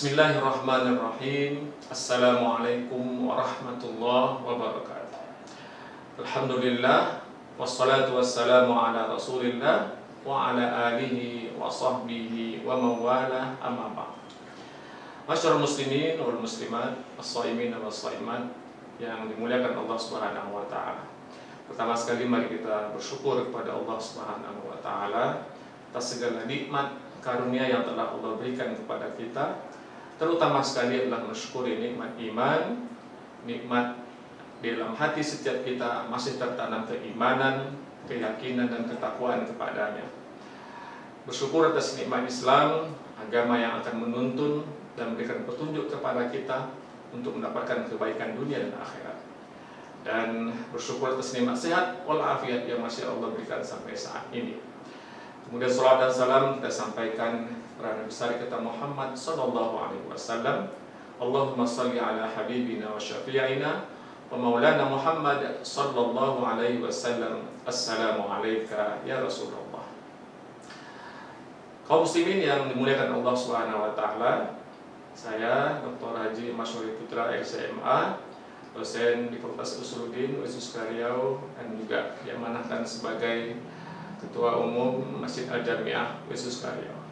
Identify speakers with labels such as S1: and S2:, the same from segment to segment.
S1: Bismillahirrahmanirrahim. Assalamualaikum warahmatullahi wabarakatuh. Alhamdulillah, wassalatu wassalamu ala rasulillah wa ala alihi wa sahbihi wa mawala amma ba'd. Masyarul muslimin wal muslimat, as-shaimin wal shaimat yang dimuliakan Allah Subhanahu wa taala. Pertama sekali mari kita bersyukur kepada Allah Subhanahu wa taala atas segala nikmat karunia yang telah Allah berikan kepada kita. Terutama sekali adalah mensyukuri nikmat iman, nikmat di dalam hati setiap kita masih tertanam keimanan, keyakinan dan ketakwaan kepadanya. Bersyukur atas nikmat Islam, agama yang akan menuntun dan memberikan petunjuk kepada kita untuk mendapatkan kebaikan dunia dan akhirat. Dan bersyukur atas nikmat sehat walafiat yang masih Allah berikan sampai saat ini. Kemudian salawat dan salam kita sampaikan kepada Nabi besar kita Muhammad sallallahu alaihi wasallam. Allahumma salli ala habibina wa syafi'ina wa maulana Muhammad sallallahu alaihi wasallam. Assalamu alayka ya Rasulullah. Kaum muslimin yang dimuliakan Allah Subhanahu wa taala, saya Dr. Haji Masyuri Putra LCMA, dosen di Fakultas Usuluddin Universitas Riau dan juga diamanahkan sebagai Ketua Umum Masjid Al-Jamiah Universitas Riau.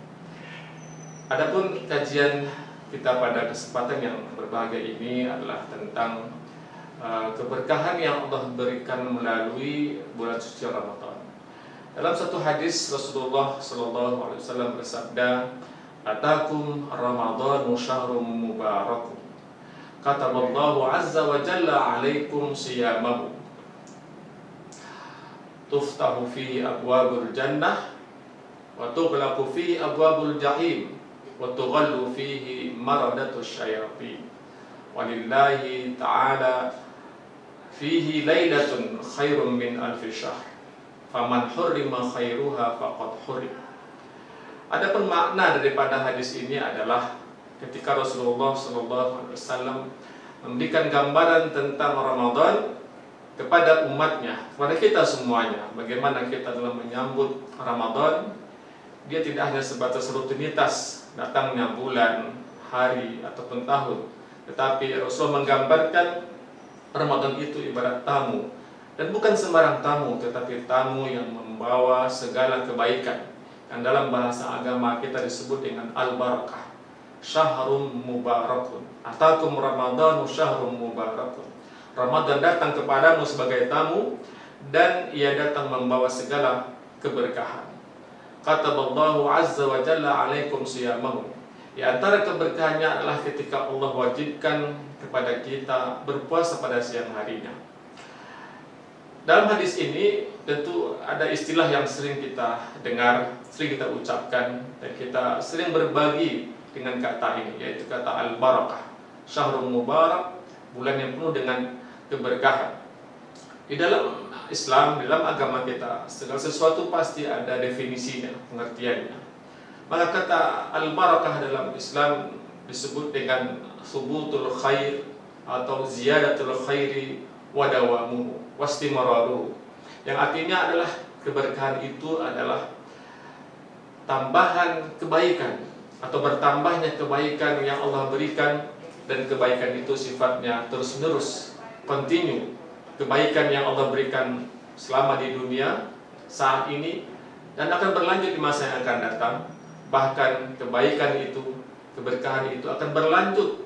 S1: Adapun kajian kita pada kesempatan yang berbahagia ini adalah tentang keberkahan yang Allah berikan melalui bulan suci Ramadan. Dalam satu hadis Rasulullah sallallahu alaihi wasallam bersabda, "Atakum Ramadhanu syahrun mubarakun. Kataballahu azza wa jalla 'alaikum siyamahu. Tuftahu fihi abwabul jannah wa tughlaqu fihi abwabul jahim wa tughallu fihi maradatus syayatin. Walillahi ta'ala fihi lailatun khairum min alfi syahr. Faman hurrima khairuha faqad hurrim." Adapun makna daripada hadis ini adalah ketika Rasulullah SAW memberikan gambaran tentang Ramadan kepada umatnya, kepada kita semuanya, bagaimana kita dalam menyambut Ramadan. Dia tidak hanya sebatas rutinitas datangnya bulan, hari ataupun tahun, tetapi Rasul menggambarkan Ramadan itu ibarat tamu, dan bukan sembarang tamu, tetapi tamu yang membawa segala kebaikan, yang dalam bahasa agama kita disebut dengan al-barakah. Syahrun mubarakun, atakum Ramadhanu syahrun mubarakun. Ramadan datang kepadamu sebagai tamu dan ia datang membawa segala keberkahan. Kataballahu azza wa jalla 'alaikum siyamahu. Di antara keberkahannya adalah ketika Allah wajibkan kepada kita berpuasa pada siang harinya. Dalam hadis ini tentu ada istilah yang sering kita dengar, sering kita ucapkan, dan kita sering berbagi dengan kata ini, yaitu kata al-barakah. Syahrul mubarak, bulan yang penuh dengan keberkahan. Di dalam Islam, di dalam agama kita, segala sesuatu pasti ada definisinya, pengertiannya. Maka kata al-barakah dalam Islam disebut dengan subutul khair atau ziyadatul khairi wadawamu wastimararu, yang artinya adalah keberkahan itu adalah tambahan kebaikan atau bertambahnya kebaikan yang Allah berikan, dan kebaikan itu sifatnya terus-menerus, continue. Kebaikan yang Allah berikan selama di dunia saat ini dan akan berlanjut di masa yang akan datang. Bahkan kebaikan itu, keberkahan itu akan berlanjut,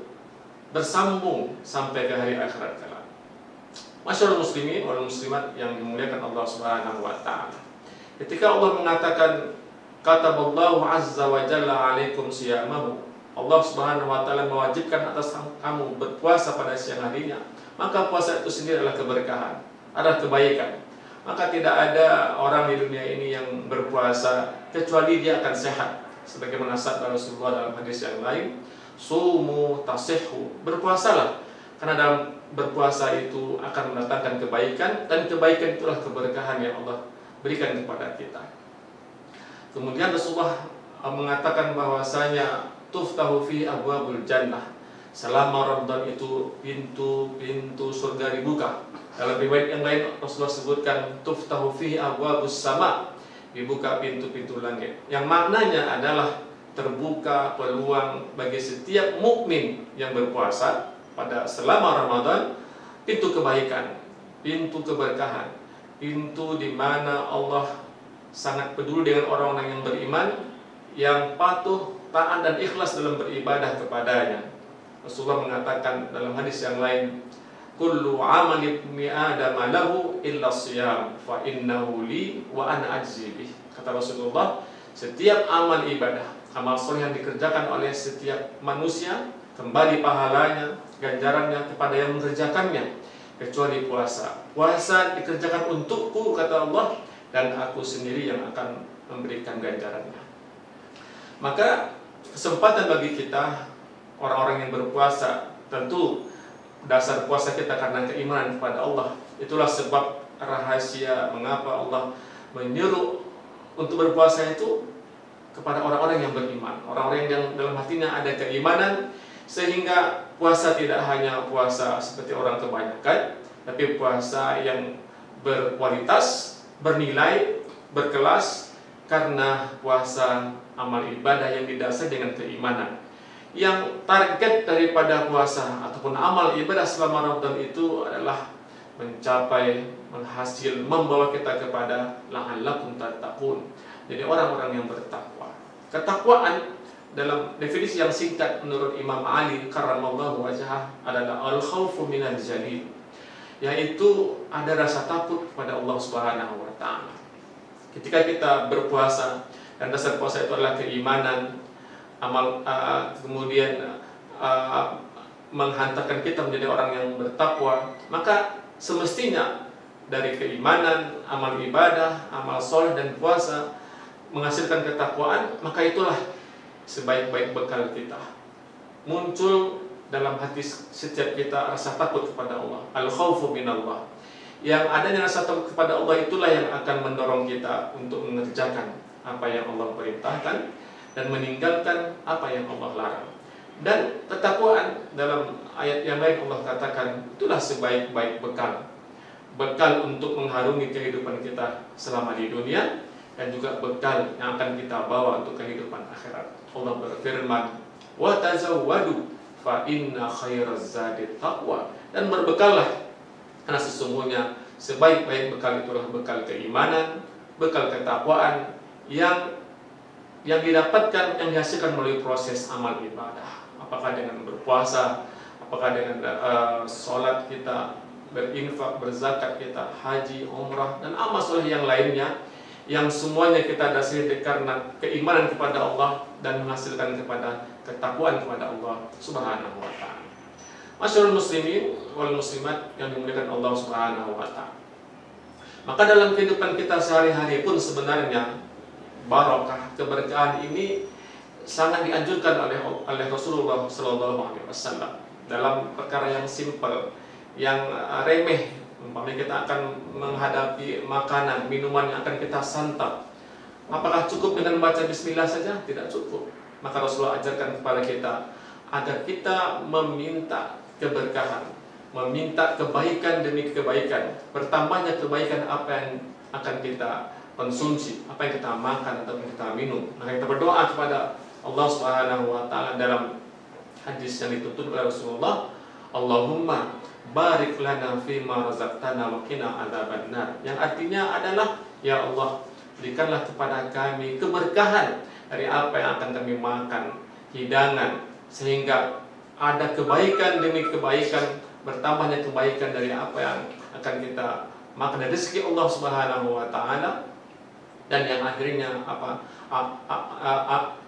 S1: bersambung sampai ke hari akhirat kelak. Masyarul muslimin wal muslimat yang dimuliakan Allah Subhanahu wa taala. Ketika Allah mengatakan kataballahu azza wa jalla 'alaikum siyamahu, Allah Subhanahu wa taala mewajibkan atas kamu berpuasa pada siang harinya, maka puasa itu sendiri adalah keberkahan, adalah kebaikan. Maka tidak ada orang di dunia ini yang berpuasa kecuali dia akan sehat. Sebagaimana sabda Rasulullah dalam hadis yang lain, sumu tasihhu, berpuasalah, karena dalam berpuasa itu akan mendatangkan kebaikan, dan kebaikan itulah keberkahan yang Allah berikan kepada kita. Kemudian Rasulullah mengatakan bahwasanya tuftahu fi abwabul jannah, selama Ramadan itu pintu-pintu surga dibuka. Dalam riwayat yang lain Rasulullah sebutkan tuftahu fi abwabus sama, dibuka pintu-pintu langit, yang maknanya adalah terbuka peluang bagi setiap mukmin yang berpuasa pada selama Ramadan, pintu kebaikan, pintu keberkahan, pintu di mana Allah sangat peduli dengan orang-orang yang beriman, yang patuh, taat dan ikhlas dalam beribadah kepadanya. Rasulullah mengatakan dalam hadis yang lain, kullu amali ibni adam lahu illa siyam fa innahu li wa ana ajzi bih. Kata Rasulullah, setiap amal ibadah, amal soleh yang dikerjakan oleh setiap manusia, kembali pahalanya, ganjarannya kepada yang mengerjakannya, kecuali puasa. Puasa dikerjakan untukku, kata Allah, dan aku sendiri yang akan memberikan ganjarannya. Maka kesempatan bagi kita orang-orang yang berpuasa, tentu dasar puasa kita karena keimanan kepada Allah. Itulah sebab rahasia mengapa Allah menyuruh untuk berpuasa itu kepada orang-orang yang beriman, orang-orang yang dalam hatinya ada keimanan, sehingga puasa tidak hanya puasa seperti orang kebanyakan, tapi puasa yang berkualitas, bernilai, berkelas, karena puasa amal ibadah yang didasari dengan keimanan. Yang target daripada puasa ataupun amal ibadah selama Ramadan itu adalah mencapai, menghasil, membawa kita kepada la'allakum tattaqun. Jadi orang-orang yang bertakwa. Ketakwaan dalam definisi yang singkat menurut Imam Ali karramallahu wajhah adalah al-khaufu minal jalil, yaitu ada rasa takut kepada Allah Subhanahu wa taala. Ketika kita berpuasa dan dasar puasa itu adalah keimanan, kemudian menghantarkan kita menjadi orang yang bertakwa, maka semestinya dari keimanan, amal ibadah, amal soleh dan puasa menghasilkan ketakwaan, maka itulah sebaik-baik bekal kita. Muncul dalam hati setiap kita rasa takut kepada Allah, al-khaufu minallah. Yang adanya rasa takut kepada Allah itulah yang akan mendorong kita untuk mengerjakan apa yang Allah perintahkan dan meninggalkan apa yang Allah larang. Dan ketakwaan dalam ayat yang lain Allah katakan itulah sebaik-baik bekal. Bekal untuk mengharungi kehidupan kita selama di dunia, dan juga bekal yang akan kita bawa untuk kehidupan akhirat. Allah berfirman, wa tazawwadu fa inna khairaz zadi taqwa. Dan berbekallah, karena sesungguhnya sebaik-baik bekal itulah bekal keimanan, bekal ketakwaan yang didapatkan, yang dihasilkan melalui proses amal ibadah. Apakah dengan berpuasa, apakah dengan sholat kita, berinfak, berzakat kita, haji, umrah, dan amal soleh yang lainnya, yang semuanya kita dasari karena keimanan kepada Allah dan menghasilkan kepada ketakwaan kepada Allah Subhanahu wa taala. Masyaallah muslimin wal muslimat yang dimuliakan Allah Subhanahu wa taala. Maka dalam kehidupan kita sehari-hari pun sebenarnya barakah, keberkahan ini sangat dianjurkan oleh Rasulullah sallallahu alaihi wasallam dalam perkara yang simpel, yang remeh. Umpamanya kita akan menghadapi makanan, minuman yang akan kita santap. Apakah cukup dengan baca bismillah saja? Tidak cukup. Maka Rasulullah ajarkan kepada kita agar kita meminta keberkahan, meminta kebaikan demi kebaikan, bertambahnya kebaikan apa yang akan kita konsumsi, apa yang kita makan atau yang kita minum. Maka kita berdoa kepada Allah Subhanahu wa taala dalam hadis yang dituntut oleh Rasulullah, Allahumma barik lana fima razaqtana wa qina adzabannar. Yang artinya adalah, ya Allah, berikanlah kepada kami keberkahan dari apa yang akan kami makan, hidangan, sehingga ada kebaikan demi kebaikan, bertambahnya kebaikan dari apa yang akan kita makan dari rezeki Allah Subhanahu wa taala. Dan yang akhirnya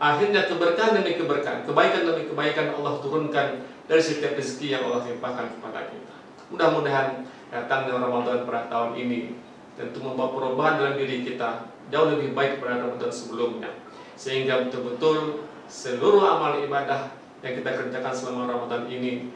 S1: akhirnya keberkahan demi keberkahan, kebaikan demi kebaikan Allah turunkan dari setiap rezeki yang Allah limpahkan kepada kita. Mudah-mudahan datangnya Ramadan pada tahun ini tentu membawa perubahan dalam diri kita jauh lebih baik pada Ramadan sebelumnya, sehingga betul-betul seluruh amal ibadah yang kita kerjakan selama Ramadan ini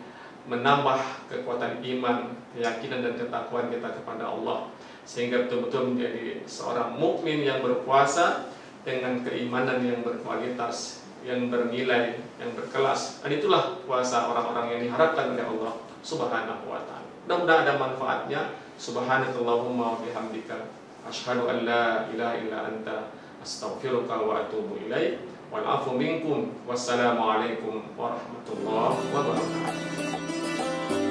S1: menambah kekuatan iman, keyakinan dan ketakwaan kita kepada Allah, sehingga betul-betul menjadi seorang mukmin yang berpuasa dengan keimanan yang berkualitas, yang bernilai, yang berkelas. Dan itulah puasa orang-orang yang diharapkan oleh Allah Subhanahu wa taala. Mudah-mudahan ada manfaatnya. Subhanakallahumma wa bihamdika asyhadu an la ilaha illa anta astaghfiruka wa atubu ilaik. wal afu minkum. Wassalamualaikum warahmatullahi wabarakatuh.